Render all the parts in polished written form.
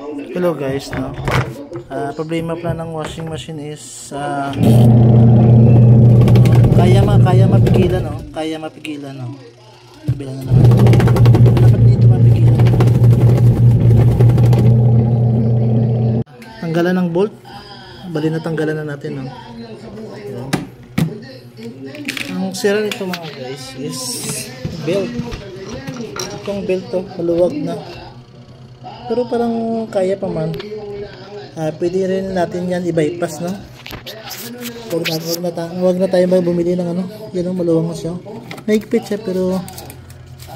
Hello guys, no? Problema pala ng washing machine is kaya mapigilan, no? Kaya mapigilan, no? Bilang na naman. Dapat dito mapigilan. Tanggalan ng bolt. Bali na tanggalan na natin, no? Ayan. Ang sira nito mga guys is belt. Itong belt to, maluwag na. Pero parang kaya pa man. Pwede rin natin yan i-bypass, no? Huwag na tayo bumili ng ano. Yan ang maluwang na siya. Mahigpit siya pero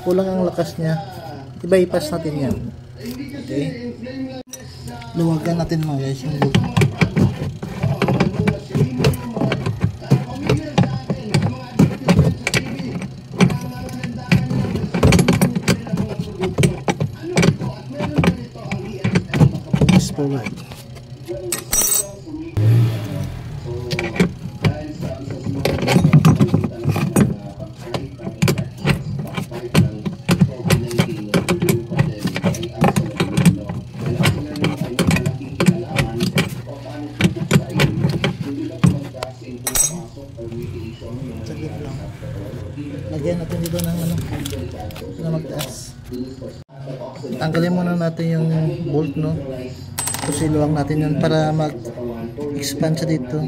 kulang ang lakas niya. I-bypass natin yan. Okay? Luwagan natin mga guys yung bolt. Forward. Lagyan natin dito ng ano na magtaas. Tanggalin muna natin yung bolt, no? Siluwang natin yun para mag-expand siya dito.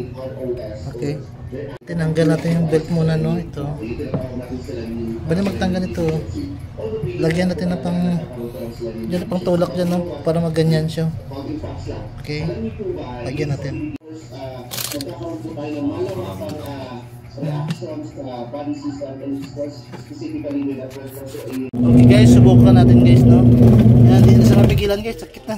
Okay. Tinanggal natin yung belt muna, no? Ito. Bali magtanggal ito. Lagyan natin na pang tulak dyan, no? Para maganyan siya. Okay. Lagyan natin. Okay guys, subukan natin guys, no? Yan, hindi na sa mapigilan guys. Sakit na.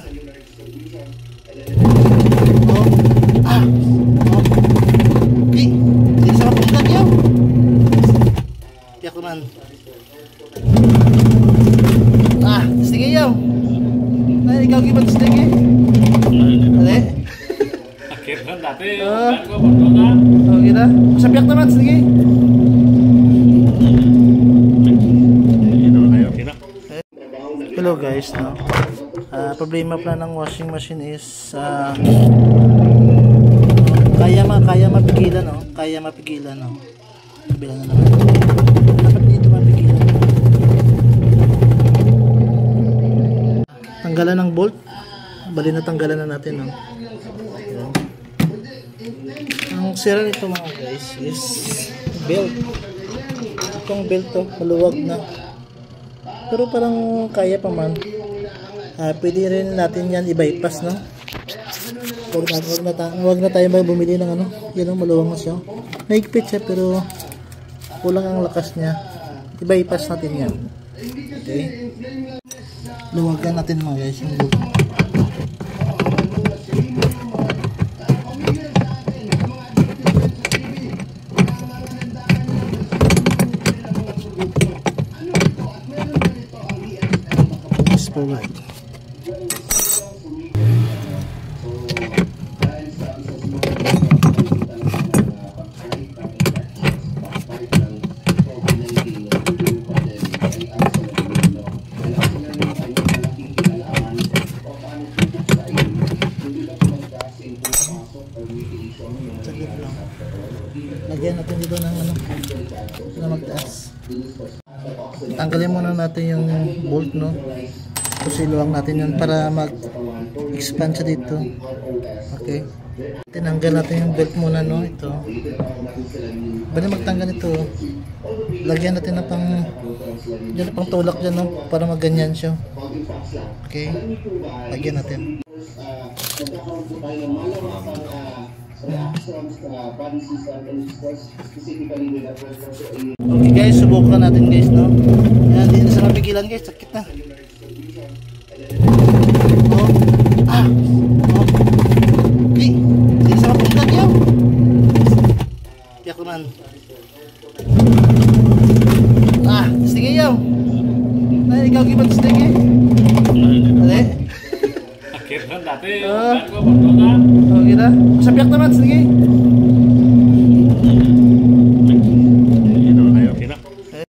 Okay. Hindi sa mapigilan yun. Tiyak naman. Sige yun. Ikaw gibang sige. Dali. Akhirnya dati. Okay na. Masabiyak naman. Sige. Hello guys, no? Problema pala ng washing machine is kaya mapigilan, no? Kaya mapigilan, no? Bilang na naman. Dapat dito mapigilan. Tanggalan ng bolt. Bali na tanggalan na natin, no? Ayan. Ang sira nito mga guys is belt. Itong belt to, maluwag na. Pero parang kaya pa man. Pwede rin natin yan i-bypass, no? Huwag na tayo bumili ng ano. Yan ang maluwang na siya. Mahigpit siya pero kulang ang lakas niya. I-bypass natin yan. Okay? Luwagan natin mga guys yung bolt. Forward. Lagyan natin dito ng ano na magtaas. Tanggalin muna natin yung bolt, no? Siluwang natin yun para mag-expand siya dito. Okay. Tinanggal natin yung belt muna, no? Ito. Bali magtanggal ito. Lagyan natin na pang tulak dyan, no? Para maganyan siya. Okay. Lagyan natin. Okay guys, subukan natin guys, no? Yan, hindi na sa mapigilan guys. Sakit na. Okay. Hindi sa mapigilan yun. Tiyak naman. Sige yun. Ikaw gibang sige. Dali. Akhirnya dati. Okay na. Masabiyak naman. Sige.